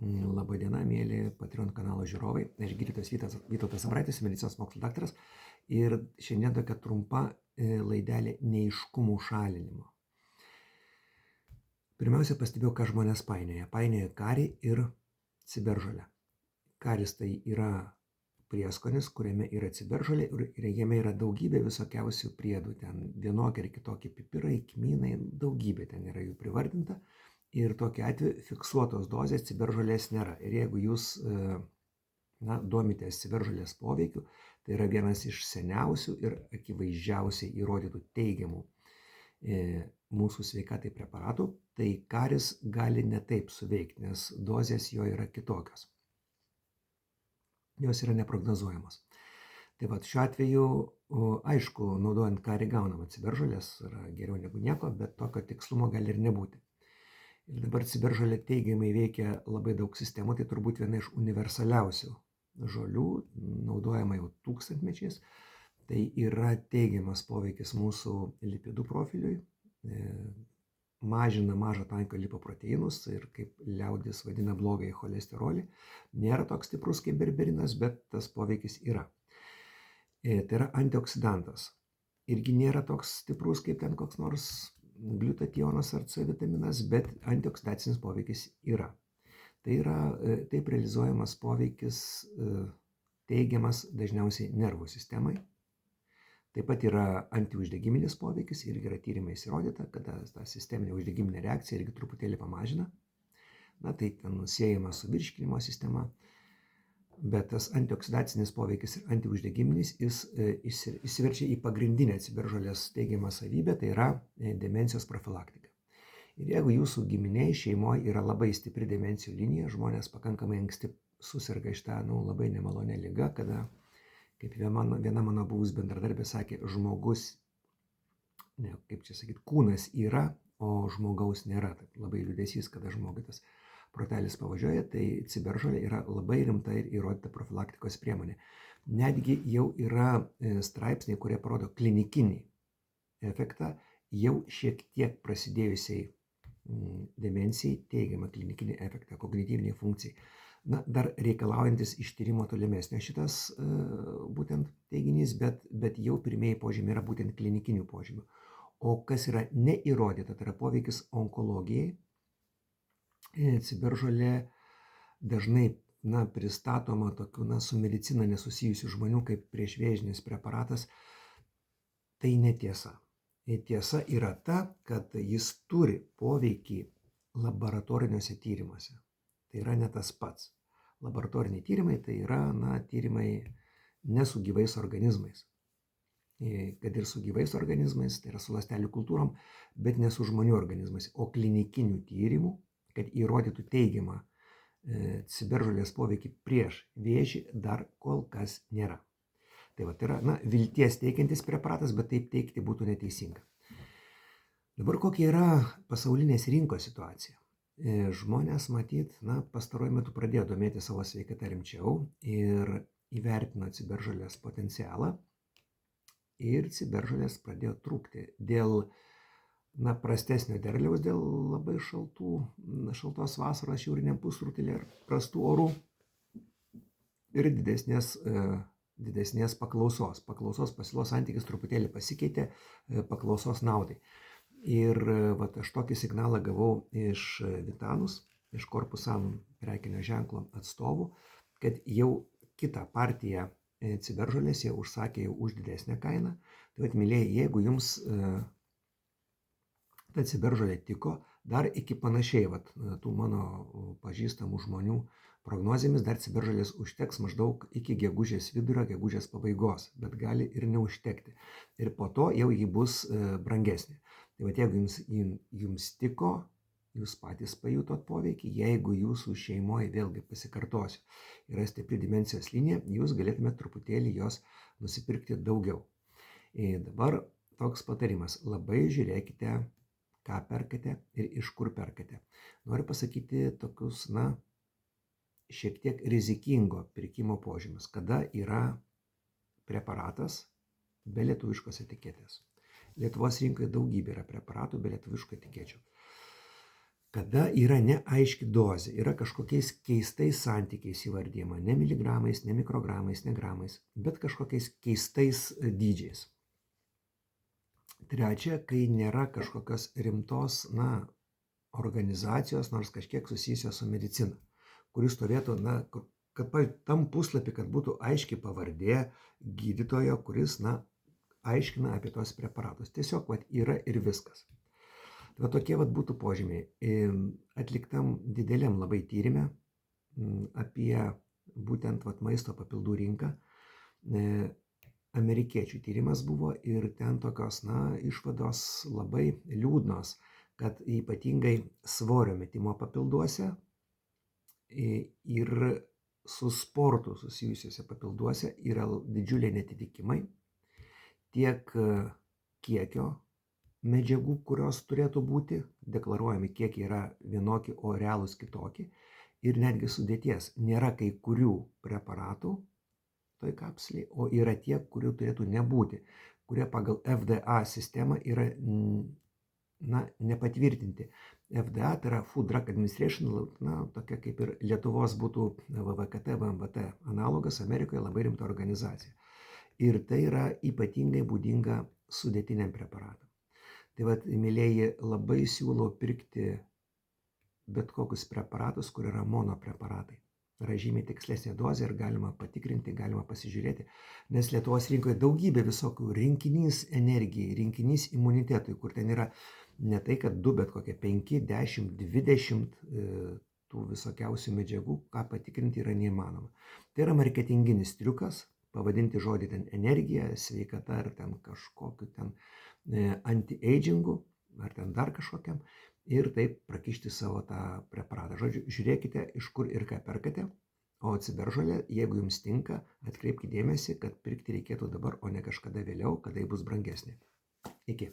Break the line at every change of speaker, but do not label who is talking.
Labadiena, mėly Patreon kanalo žiūrovai. Aš gydytojas Vytautas Abraitis, medicinos mokslų daktaras. Ir šiandien tokia trumpa laidelė neaiškumų šalinimo. Pirmiausia, pastebėjau, ką žmonės painioja. Painioja karį ir ciberžolę. Karis tai yra prieskonis, kuriame yra ciberžolė ir jame yra daugybė visokiausių priedų. Ten vienokie ir kitokie pipirai, kmynai, daugybė ten yra jų privardinta. Ir tokiu atveju fiksuotos dozės ciberžolės nėra. Ir jeigu jūs domitės ciberžolės poveikiu, tai yra vienas iš seniausių ir akivaizdžiausiai įrodytų teigiamų mūsų sveikatai preparatų, tai karis gali netaip suveikti, nes dozės jo yra kitokios. Jos yra neprognozuojamos. Tai vat šiuo atveju, aišku, naudojant karį gaunama ciberžolės yra geriau negu nieko, bet tokio tikslumo gali ir nebūti. Ir dabar ciberžolė teigiamai veikia labai daug sistemų, tai turbūt viena iš universaliausių žolių, naudojama jau tūkstantmečiais. Tai yra teigiamas poveikis mūsų lipidų profiliui, mažina mažo tankio lipoproteinus ir kaip liaudis vadina blogąjį cholesterolį. Nėra toks stiprus kaip berberinas, bet tas poveikis yra. Tai yra antioksidantas. Irgi nėra toks stiprus kaip ten koks nors gliutationas ar C vitaminas, bet antioksidacinis poveikis yra. Tai yra taip realizuojamas poveikis teigiamas dažniausiai nervų sistemai. Taip pat yra antiuždegiminis poveikis, irgi yra tyrimais įrodyta, kad ta sisteminė uždegiminė reakcija irgi truputėlį pamažina. Tai ten siejama su virškinimo sistema. Bet tas antioksidacinis poveikis ir antiuždegiminis jis įsiverčia į pagrindinę ciberžolės teigiamą savybę, tai yra demencijos profilaktika. Ir jeigu jūsų giminiai šeimoje yra labai stipri demencijų linija, žmonės pakankamai anksti susirga šitą labai nemalonę ligą, kada, kaip viena mano buvus bendradarbė sakė, kūnas yra, o žmogaus nėra. Taip, labai liūdesys, kada žmogui tas protelis pavažiuoja, tai ciberžolė yra labai rimta ir įrodyta profilaktikos priemonė. Netgi jau yra straipsniai, kurie parodo klinikinį efektą, jau šiek tiek prasidėjusiai demencijai teigiamą klinikinį efektą, kognityviniai funkcijai. Dar reikalaujantis ištyrimo tolimesnio šitas būtent teiginys, bet jau pirmieji požymiai yra būtent klinikinių požymių. O kas yra neįrodyta, tai yra poveikis onkologijai. Ciberžolė dažnai pristatoma tokių su medicina nesusijusių žmonių kaip priešvėžinis preparatas. Tai netiesa. Tiesa yra ta, kad jis turi poveikį laboratoriniuose tyrimuose. Tai yra ne tas pats. Laboratoriniai tyrimai tai yra tyrimai ne su gyvais organizmais. Kad ir su gyvais organizmais, tai yra su ląstelių kultūrom, bet ne su žmonių organizmais, o klinikinių tyrimų, kad įrodytų teigiamą ciberžolės poveikį prieš vėžį, dar kol kas nėra. Tai yra vilties teikiantis preparatas, bet taip teikti būtų neteisinga. Dabar kokia yra pasaulinės rinkos situacija? Žmonės matyt, pastaruoju metu pradėjo domėti savo sveikatą rimčiau ir įvertino ciberžolės potencialą ir ciberžolės pradėjo trūkti dėl prastesnio derliaus, dėl labai šaltos vasaros šiauriniam pusrutulyje ir prastų orų ir didesnės paklausos. Paklausos pasiūlos santykis truputėlį pasikeitė paklausos naudai. Ir aš tokį signalą gavau iš Vitanus, iš Corpusam prekinio ženklo atstovų, kad jau kitą partiją ciberžolės jie užsakė jau už didesnę kainą. Tai mylėjai, jeigu jums ta ciberžolė tiko, dar iki panašiai tų mano pažįstamų žmonių prognozėmis dar ciberžolės užteks maždaug iki gegužės vidurio, gegužės pabaigos, bet gali ir neužtekti. Ir po to jau ji bus brangesnė. Tai jeigu jums tiko, jūs patys pajutot poveikį, jeigu jūsų šeimoje, vėlgi pasikartosiu, yra stipri demencijos linija, jūs galėtumėte truputėlį jos nusipirkti daugiau. Dabar toks patarimas, labai žiūrėkite, ką perkate ir iš kur perkate. Noriu pasakyti tokius, šiek tiek rizikingo pirkimo požymius, kada yra preparatas be lietuviškos etiketės. Lietuvos rinkoje daugybė yra preparatų be lietuviškų etikečių. kada yra neaiški dozė, yra kažkokiais keistais santykiais įvardyjama, ne miligramais, ne mikrogramais, ne gramais, bet kažkokiais keistais dydžiais. Trečia, kai nėra kažkokios rimtos, organizacijos, nors kažkiek susijusios su medicina, kuris stovėtų, kad tam puslapį, kad būtų aiški pavardė gydytojo, kuris, aiškina apie tos preparatus. Tiesiog, yra ir viskas. Tai tokie būtų požymiai. Atliktam dideliam labai tyrime apie būtent maisto papildų rinką. Amerikiečių tyrimas buvo ir ten tokios, išvados labai liūdnos, kad ypatingai svorio metimo papilduose ir su sportu susijusiuose papilduose yra didžiuliai netitikimai tiek kiekio medžiagų, kurios turėtų būti, deklaruojami kiekiai yra vienokie, o realūs kitokie, ir netgi sudėties. Nėra kai kurių preparatų toj kapsulėje, o yra tie, kurių turėtų nebūti, kurie pagal FDA sistemą yra nepatvirtinti. FDA tai yra Food Drug Administration, tokia kaip ir Lietuvos būtų VVKT, VMVT analogas, Amerikoje labai rimta organizacija. Ir tai yra ypatingai būdinga sudėtiniam preparatam. Tai mėlėjai, labai siūlau pirkti bet kokius preparatus, kur yra monopreparatai. Yra žymiai tikslesnė dozė ir galima patikrinti, galima pasižiūrėti, nes Lietuvos rinkoje daugybė visokių rinkinys energijai, rinkinys imunitetui, kur ten yra ne tai, kad 2, bet kokie 5, 10, 20 tų visokiausių medžiagų, ką patikrinti yra neįmanoma. Tai yra marketinginis triukas, pavadinti žodį ten energija, sveikata ar ten kažkokiu ten anti-agingu ar ten dar kažkokiam ir taip prakišti savo tą preparatą. Žodžiu, žiūrėkite, iš kur ir ką perkate, o ciberžolė, jeigu jums tinka, atkreipkite dėmesį, kad pirkti reikėtų dabar, o ne kažkada vėliau, kada ji bus brangesnė. Iki.